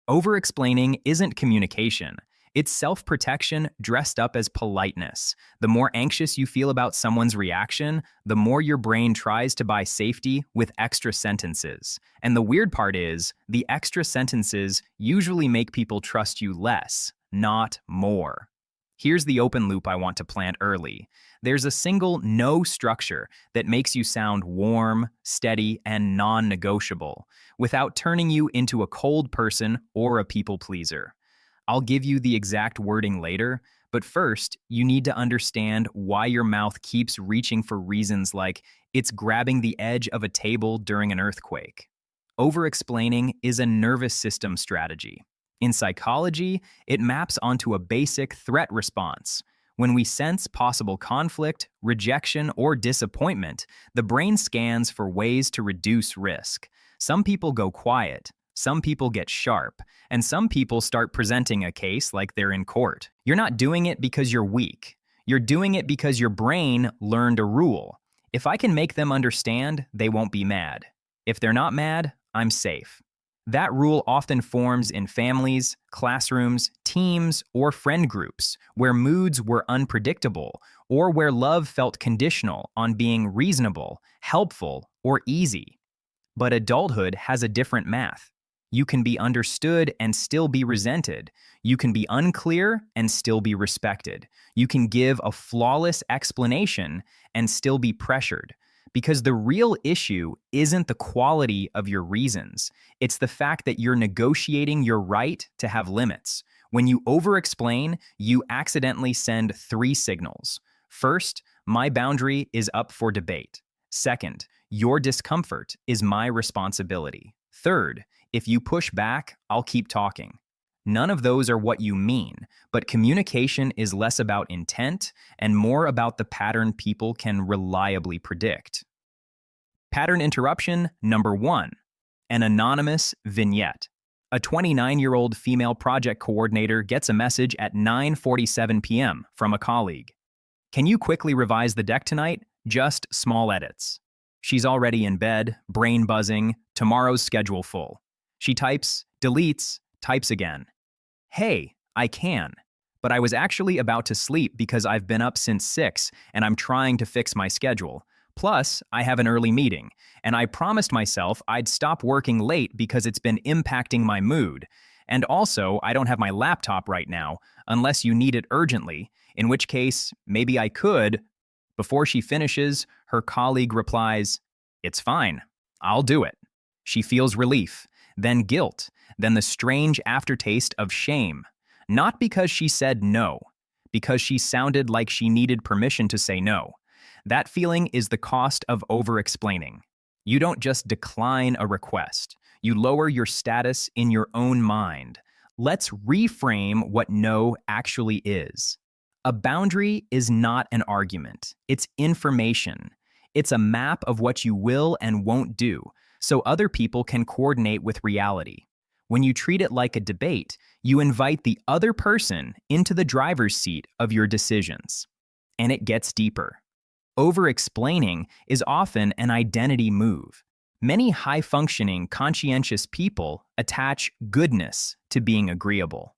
Over-explaining isn't communication. It's self-protection dressed up as politeness. The more anxious you feel about someone's reaction, the more your brain tries to buy safety with extra sentences. And the weird part is, the extra sentences usually make people trust you less, not more. Here's the open loop I want to plant early. There's a single no structure that makes you sound warm, steady, and non-negotiable, without turning you into a cold person or a people pleaser. I'll give you the exact wording later, but first, you need to understand why your mouth keeps reaching for reasons like it's grabbing the edge of a table during an earthquake. Over-explaining is a nervous system strategy. In psychology, it maps onto a basic threat response. When we sense possible conflict, rejection, or disappointment, the brain scans for ways to reduce risk. Some people go quiet, some people get sharp, and some people start presenting a case like they're in court. You're not doing it because you're weak. You're doing it because your brain learned a rule. If I can make them understand, they won't be mad. If they're not mad, I'm safe. That rule often forms in families, classrooms, teams, or friend groups where moods were unpredictable or where love felt conditional on being reasonable, helpful, or easy. But adulthood has a different math. You can be understood and still be resented. You can be unclear and still be respected. You can give a flawless explanation and still be pressured. Because the real issue isn't the quality of your reasons. It's the fact that you're negotiating your right to have limits. When you over-explain, you accidentally send three signals. First, my boundary is up for debate. Second, your discomfort is my responsibility. Third, if you push back, I'll keep talking. None of those are what you mean, but communication is less about intent and more about the pattern people can reliably predict. Pattern interruption number 1, an anonymous vignette. A 29-year-old female project coordinator gets a message at 9:47 p.m. from a colleague. Can you quickly revise the deck tonight? Just small edits. She's already in bed, brain buzzing, tomorrow's schedule full. She types, deletes, types again. Hey, I can, but I was actually about to sleep because I've been up since 6 and I'm trying to fix my schedule. Plus, I have an early meeting, and I promised myself I'd stop working late because it's been impacting my mood. And also, I don't have my laptop right now, unless you need it urgently, in which case, maybe I could. Before she finishes, her colleague replies, "It's fine, I'll do it." She feels relief, then guilt, then the strange aftertaste of shame. Not because she said no, because she sounded like she needed permission to say no. That feeling is the cost of over-explaining. You don't just decline a request. You lower your status in your own mind. Let's reframe what no actually is. A boundary is not an argument. It's information. It's a map of what you will and won't do, so other people can coordinate with reality. When you treat it like a debate, you invite the other person into the driver's seat of your decisions. And it gets deeper. Over-explaining is often an identity move. Many high-functioning, conscientious people attach goodness to being agreeable.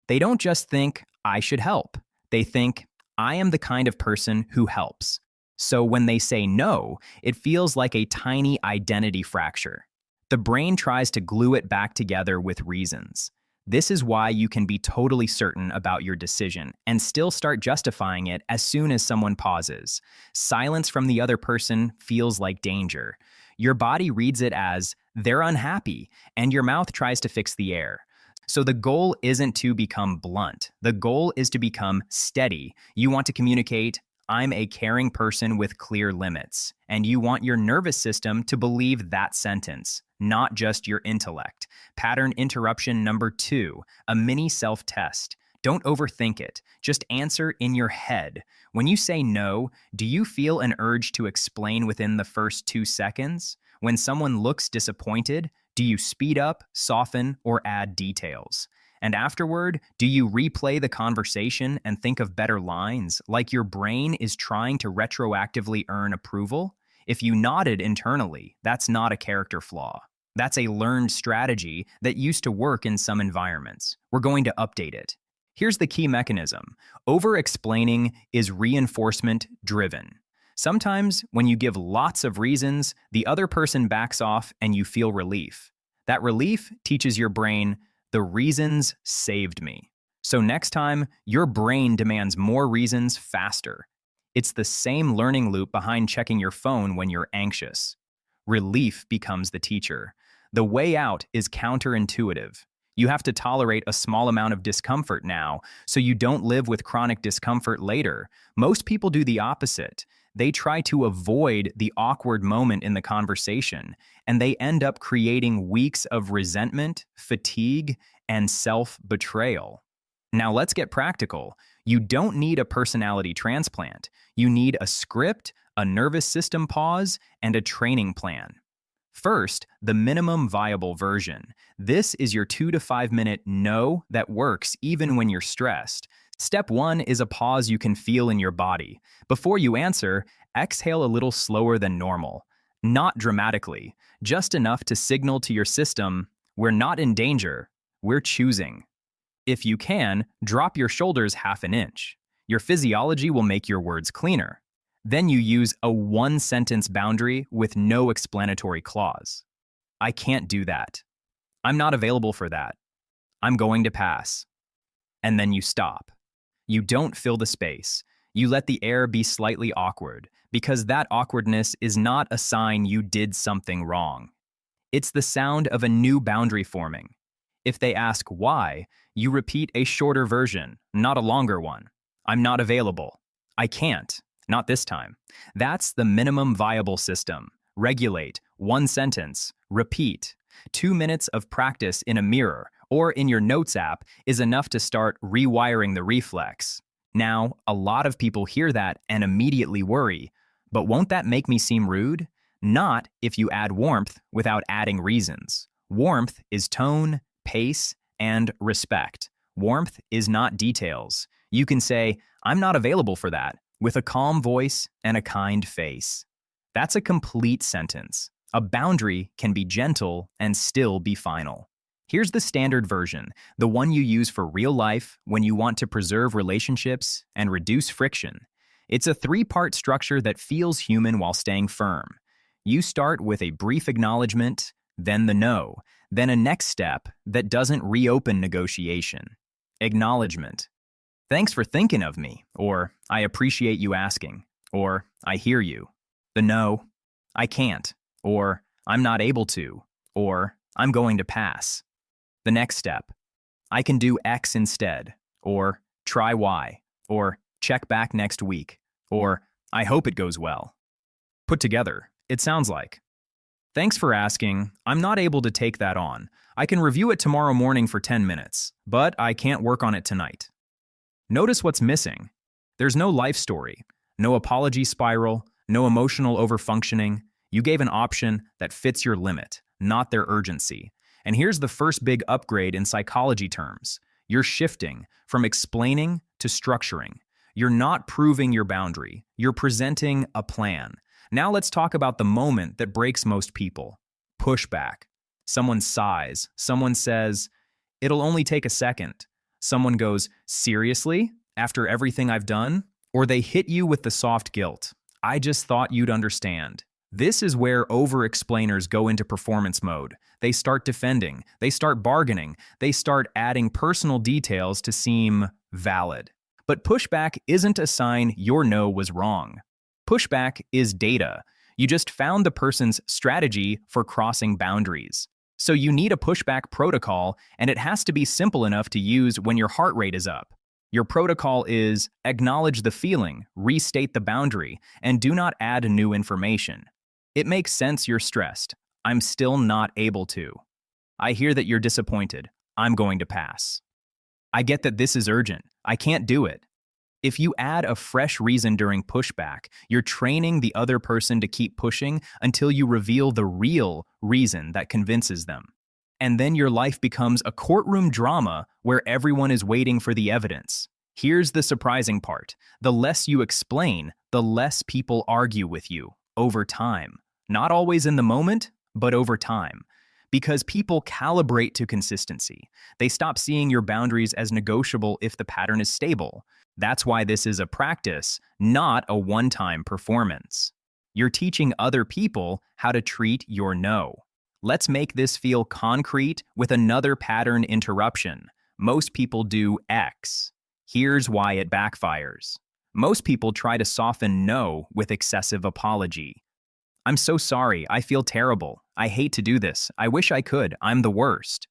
They don't just think, I should help. They think, I am the kind of person who helps. So when they say no, it feels like a tiny identity fracture. The brain tries to glue it back together with reasons. This is why you can be totally certain about your decision and still start justifying it as soon as someone pauses. Silence from the other person feels like danger. Your body reads it as they're unhappy, and your mouth tries to fix the air. So the goal isn't to become blunt. The goal is to become steady. You want to communicate, I'm a caring person with clear limits. And you want your nervous system to believe that sentence, not just your intellect. Pattern interruption number 2, a mini self-test. Don't overthink it. Just answer in your head. When you say no, do you feel an urge to explain within the first 2 seconds? When someone looks disappointed, do you speed up, soften, or add details? And afterward, do you replay the conversation and think of better lines, like your brain is trying to retroactively earn approval? If you nodded internally, that's not a character flaw. That's a learned strategy that used to work in some environments. We're going to update it. Here's the key mechanism. Over-explaining is reinforcement driven. Sometimes, when you give lots of reasons, the other person backs off and you feel relief. That relief teaches your brain, the reasons saved me. So next time, your brain demands more reasons faster. It's the same learning loop behind checking your phone when you're anxious. Relief becomes the teacher. The way out is counterintuitive. You have to tolerate a small amount of discomfort now, so you don't live with chronic discomfort later. Most people do the opposite. They try to avoid the awkward moment in the conversation, and they end up creating weeks of resentment, fatigue, and self-betrayal. Now let's get practical. You don't need a personality transplant. You need a script, a nervous system pause, and a training plan. First, the minimum viable version. This is your 2 to 5 minute no that works even when you're stressed. Step 1 is a pause you can feel in your body. Before you answer, exhale a little slower than normal. Not dramatically, just enough to signal to your system, we're not in danger, we're choosing. If you can, drop your shoulders half an inch. Your physiology will make your words cleaner. Then you use a one-sentence boundary with no explanatory clause. I can't do that. I'm not available for that. I'm going to pass. And then you stop. You don't fill the space. You let the air be slightly awkward, because that awkwardness is not a sign you did something wrong. It's the sound of a new boundary forming. If they ask why, you repeat a shorter version, not a longer one. I'm not available. I can't. Not this time. That's the minimum viable system. Regulate, one sentence, repeat. 2 minutes of practice in a mirror or in your notes app is enough to start rewiring the reflex. Now, a lot of people hear that and immediately worry, but won't that make me seem rude? Not if you add warmth without adding reasons. Warmth is tone, pace, and respect. Warmth is not details. You can say, I'm not available for that, with a calm voice and a kind face. That's a complete sentence. A boundary can be gentle and still be final. Here's the standard version, the one you use for real life when you want to preserve relationships and reduce friction. It's a 3-part structure that feels human while staying firm. You start with a brief acknowledgement, then the no, then a next step that doesn't reopen negotiation. Acknowledgement. Thanks for thinking of me, or I appreciate you asking, or I hear you. The no, I can't, or I'm not able to, or I'm going to pass. The next step, I can do X instead, or try Y, or check back next week, or I hope it goes well. Put together, it sounds like, thanks for asking, I'm not able to take that on. I can review it tomorrow morning for 10 minutes, but I can't work on it tonight. Notice what's missing. There's no life story, no apology spiral, no emotional overfunctioning. You gave an option that fits your limit, not their urgency. And here's the first big upgrade in psychology terms. You're shifting from explaining to structuring. You're not proving your boundary. You're presenting a plan. Now let's talk about the moment that breaks most people. Pushback. Someone sighs. Someone says, it'll only take a second. Someone goes, seriously? After everything I've done? Or they hit you with the soft guilt. I just thought you'd understand. This is where over-explainers go into performance mode. They start defending. They start bargaining. They start adding personal details to seem valid. But pushback isn't a sign your no was wrong. Pushback is data. You just found the person's strategy for crossing boundaries. So you need a pushback protocol, and it has to be simple enough to use when your heart rate is up. Your protocol is acknowledge the feeling, restate the boundary, and do not add new information. It makes sense you're stressed. I'm still not able to. I hear that you're disappointed. I'm going to pass. I get that this is urgent. I can't do it. If you add a fresh reason during pushback, you're training the other person to keep pushing until you reveal the real reason that convinces them. And then your life becomes a courtroom drama where everyone is waiting for the evidence. Here's the surprising part. The less you explain, the less people argue with you over time. Not always in the moment, but over time. Because people calibrate to consistency. They stop seeing your boundaries as negotiable if the pattern is stable. That's why this is a practice, not a one-time performance. You're teaching other people how to treat your no. Let's make this feel concrete with another pattern interruption. Most people do X. Here's why it backfires. Most people try to soften no with excessive apology. I'm so sorry, I feel terrible. I hate to do this. I wish I could. I'm the worst.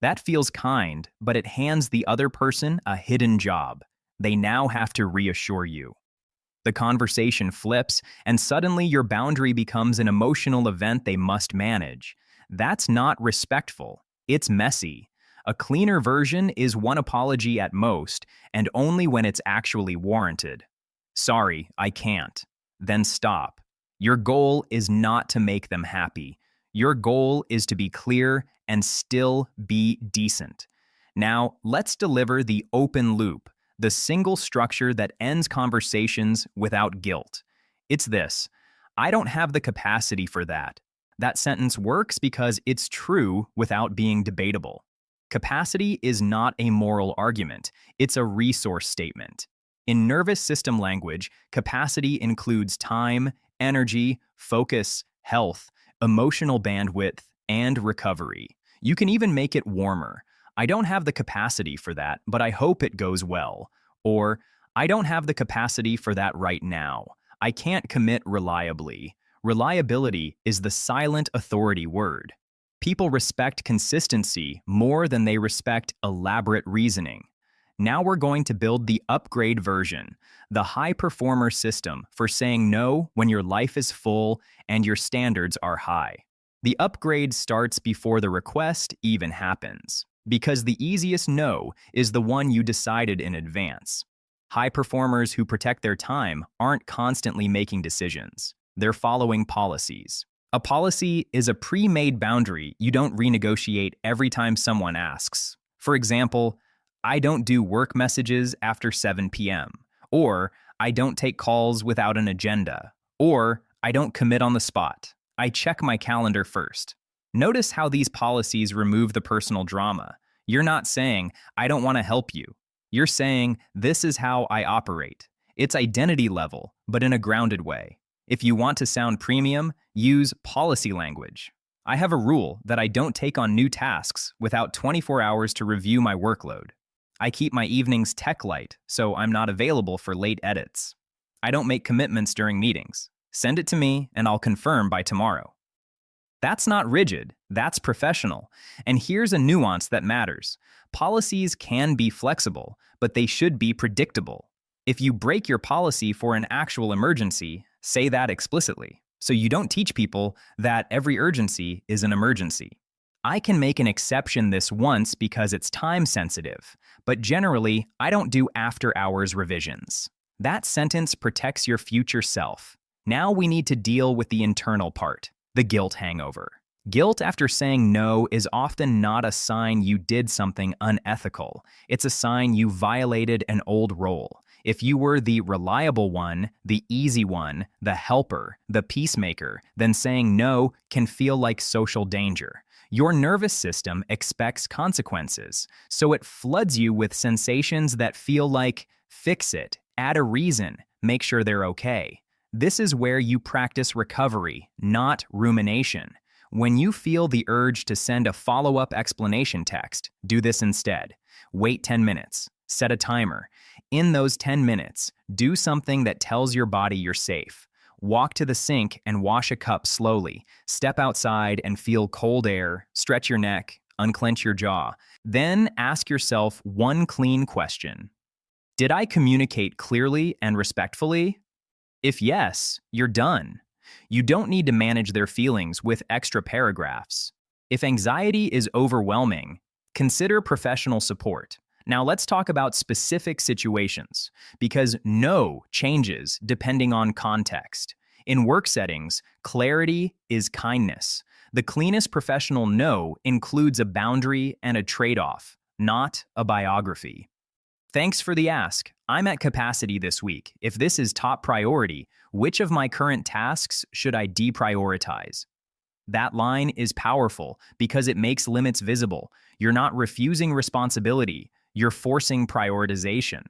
That feels kind, but it hands the other person a hidden job. They now have to reassure you. The conversation flips, and suddenly your boundary becomes an emotional event they must manage. That's not respectful. It's messy. A cleaner version is one apology at most, and only when it's actually warranted. Sorry, I can't. Then stop. Your goal is not to make them happy. Your goal is to be clear and still be decent. Now, let's deliver the open loop, the single structure that ends conversations without guilt. It's this: I don't have the capacity for that. That sentence works because it's true without being debatable. Capacity is not a moral argument, it's a resource statement. In nervous system language, capacity includes time, energy, focus, health, emotional bandwidth, and recovery. You can even make it warmer. I don't have the capacity for that, but I hope it goes well. Or, I don't have the capacity for that right now. I can't commit reliably. Reliability is the silent authority word. People respect consistency more than they respect elaborate reasoning. Now we're going to build the upgrade version, the high performer system for saying no when your life is full and your standards are high. The upgrade starts before the request even happens, because the easiest no is the one you decided in advance. High performers who protect their time aren't constantly making decisions. They're following policies. A policy is a pre-made boundary you don't renegotiate every time someone asks. For example, I don't do work messages after 7 p.m., or I don't take calls without an agenda, or I don't commit on the spot. I check my calendar first. Notice how these policies remove the personal drama. You're not saying, I don't want to help you. You're saying, this is how I operate. It's identity level, but in a grounded way. If you want to sound premium, use policy language. I have a rule that I don't take on new tasks without 24 hours to review my workload. I keep my evenings tech light, so I'm not available for late edits. I don't make commitments during meetings. Send it to me, and I'll confirm by tomorrow. That's not rigid, that's professional. And here's a nuance that matters. Policies can be flexible, but they should be predictable. If you break your policy for an actual emergency, say that explicitly, so you don't teach people that every urgency is an emergency. I can make an exception this once because it's time sensitive, but generally, I don't do after-hours revisions. That sentence protects your future self. Now we need to deal with the internal part, the guilt hangover. Guilt after saying no is often not a sign you did something unethical. It's a sign you violated an old role. If you were the reliable one, the easy one, the helper, the peacemaker, then saying no can feel like social danger. Your nervous system expects consequences, so it floods you with sensations that feel like, fix it, add a reason, make sure they're okay. This is where you practice recovery, not rumination. When you feel the urge to send a follow-up explanation text, do this instead. Wait 10 minutes. Set a timer. In those 10 minutes, do something that tells your body you're safe. Walk to the sink and wash a cup slowly. Step outside and feel cold air. Stretch your neck. Unclench your jaw. Then ask yourself one clean question. Did I communicate clearly and respectfully? If yes, you're done. You don't need to manage their feelings with extra paragraphs. If anxiety is overwhelming, consider professional support. Now let's talk about specific situations, because no changes depending on context. In work settings, clarity is kindness. The cleanest professional no includes a boundary and a trade-off, not a biography. Thanks for the ask. I'm at capacity this week. If this is top priority, which of my current tasks should I deprioritize? That line is powerful because it makes limits visible. You're not refusing responsibility, you're forcing prioritization.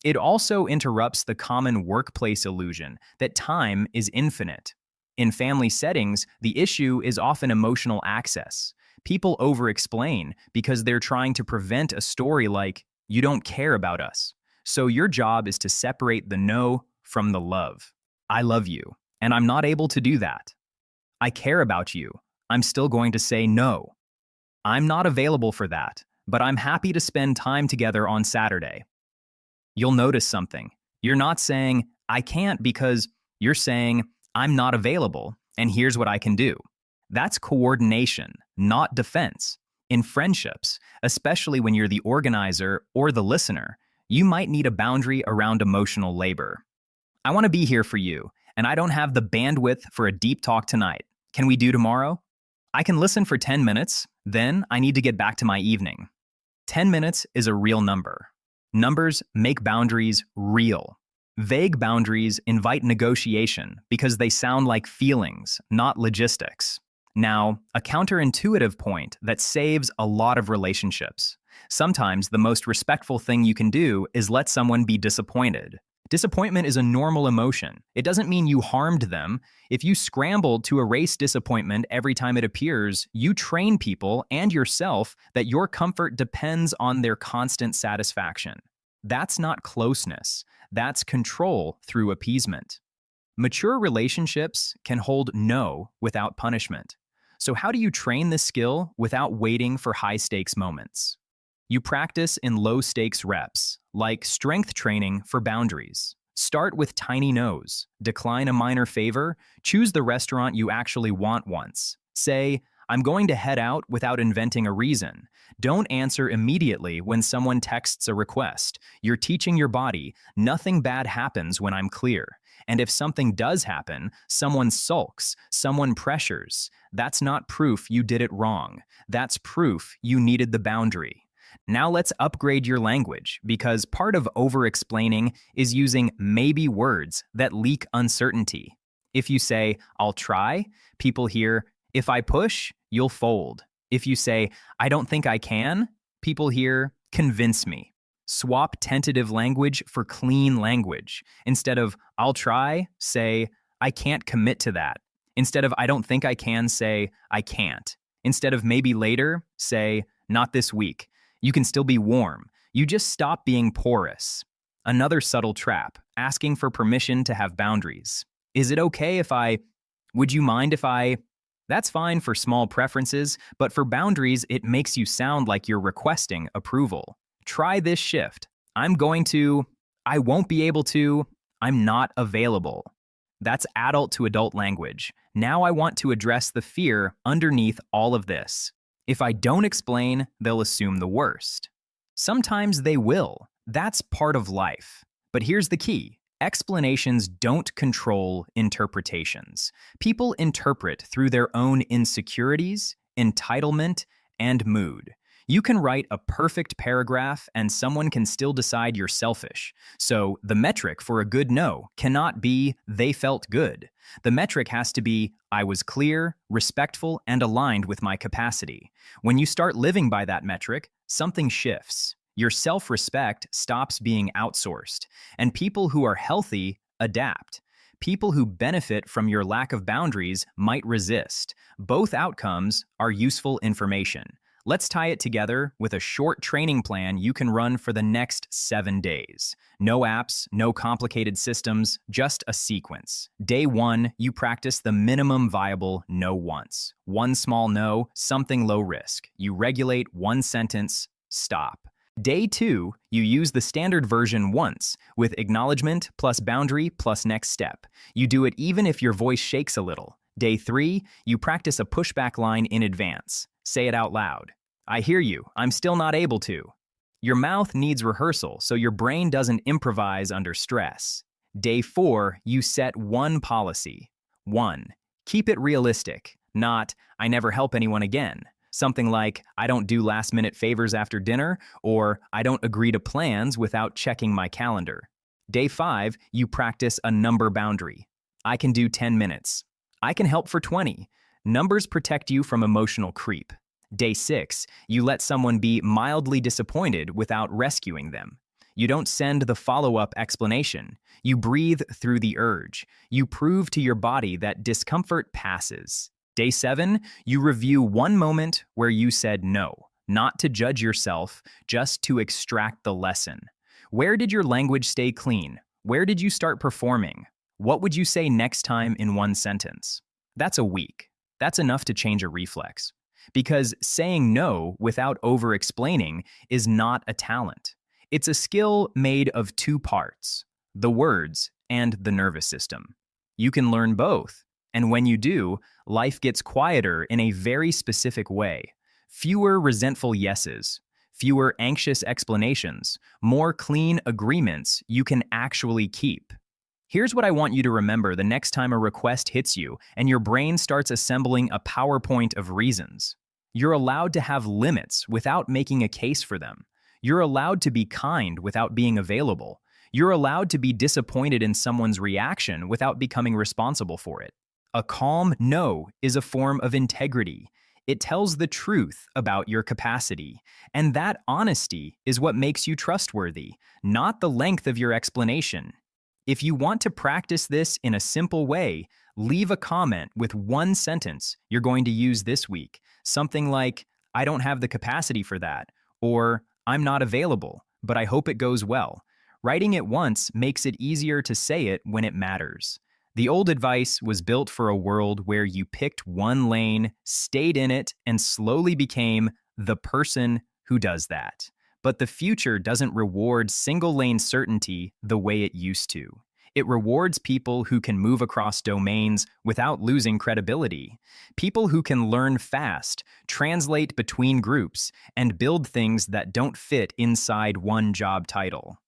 It also interrupts the common workplace illusion that time is infinite. In family settings, the issue is often emotional access. People over-explain because they're trying to prevent a story like, you don't care about us. So your job is to separate the no from the love. I love you, and I'm not able to do that. I care about you. I'm still going to say no. I'm not available for that, but I'm happy to spend time together on Saturday. You'll notice something. You're not saying, I can't because you're saying, I'm not available, and here's what I can do. That's coordination, not defense. In friendships, especially when you're the organizer or the listener, you might need a boundary around emotional labor. I want to be here for you, and I don't have the bandwidth for a deep talk tonight. Can we do tomorrow? I can listen for 10 minutes, then I need to get back to my evening. 10 minutes is a real number. Numbers make boundaries real. Vague boundaries invite negotiation because they sound like feelings, not logistics. Now, a counterintuitive point that saves a lot of relationships. Sometimes the most respectful thing you can do is let someone be disappointed. Disappointment is a normal emotion. It doesn't mean you harmed them. If you scramble to erase disappointment every time it appears, you train people and yourself that your comfort depends on their constant satisfaction. That's not closeness. That's control through appeasement. Mature relationships can hold no without punishment. So how do you train this skill without waiting for high-stakes moments? You practice in low-stakes reps, like strength training for boundaries. Start with tiny no's, decline a minor favor, choose the restaurant you actually want once. Say, I'm going to head out without inventing a reason. Don't answer immediately when someone texts a request. You're teaching your body, nothing bad happens when I'm clear. And if something does happen, someone sulks, someone pressures. That's not proof you did it wrong. That's proof you needed the boundary. Now let's upgrade your language, because part of over-explaining is using maybe words that leak uncertainty. If you say, I'll try, people hear, if I push, you'll fold. If you say, I don't think I can, people hear, convince me. Swap tentative language for clean language. Instead of, I'll try, say, I can't commit to that. Instead of, I don't think I can, say, I can't. Instead of maybe later, say, not this week. You can still be warm. You just stop being porous. Another subtle trap, asking for permission to have boundaries. Is it okay if would you mind if That's fine for small preferences, but for boundaries, it makes you sound like you're requesting approval. Try this shift. I won't be able to, I'm not available. That's adult to adult language. Now I want to address the fear underneath all of this. If I don't explain, they'll assume the worst. Sometimes they will. That's part of life. But here's the key. Explanations don't control interpretations. People interpret through their own insecurities, entitlement, and mood. You can write a perfect paragraph and someone can still decide you're selfish. So the metric for a good no cannot be they felt good. The metric has to be I was clear, respectful, and aligned with my capacity. When you start living by that metric, something shifts. Your self-respect stops being outsourced, and people who are healthy adapt. People who benefit from your lack of boundaries might resist. Both outcomes are useful information. Let's tie it together with a short training plan you can run for the next 7 days. No apps, no complicated systems, just a sequence. Day 1, you practice the minimum viable no once. One small no, something low risk. You regulate one sentence, stop. Day 2, you use the standard version once, with acknowledgement plus boundary plus next step. You do it even if your voice shakes a little. Day 3, you practice a pushback line in advance. Say it out loud. I hear you, I'm still not able to. Your mouth needs rehearsal so your brain doesn't improvise under stress. Day 4, you set one policy. 1. Keep it realistic, not, I never help anyone again. Something like, I don't do last-minute favors after dinner, or I don't agree to plans without checking my calendar. Day 5, you practice a number boundary. I can do 10 minutes. I can help for 20. Numbers protect you from emotional creep. Day 6, you let someone be mildly disappointed without rescuing them. You don't send the follow-up explanation. You breathe through the urge. You prove to your body that discomfort passes. Day 7, you review one moment where you said no, not to judge yourself, just to extract the lesson. Where did your language stay clean? Where did you start performing? What would you say next time in one sentence? That's a week. That's enough to change a reflex. Because saying no without over-explaining is not a talent. It's a skill made of two parts, the words and the nervous system. You can learn both, and when you do, life gets quieter in a very specific way. Fewer resentful yeses, fewer anxious explanations, more clean agreements you can actually keep. Here's what I want you to remember the next time a request hits you and your brain starts assembling a PowerPoint of reasons. You're allowed to have limits without making a case for them. You're allowed to be kind without being available. You're allowed to be disappointed in someone's reaction without becoming responsible for it. A calm no is a form of integrity. It tells the truth about your capacity. And that honesty is what makes you trustworthy, not the length of your explanation. If you want to practice this in a simple way, leave a comment with one sentence you're going to use this week. Something like, I don't have the capacity for that, or I'm not available, but I hope it goes well. Writing it once makes it easier to say it when it matters. The old advice was built for a world where you picked one lane, stayed in it, and slowly became the person who does that. But the future doesn't reward single-lane certainty the way it used to. It rewards people who can move across domains without losing credibility. People who can learn fast, translate between groups, and build things that don't fit inside one job title.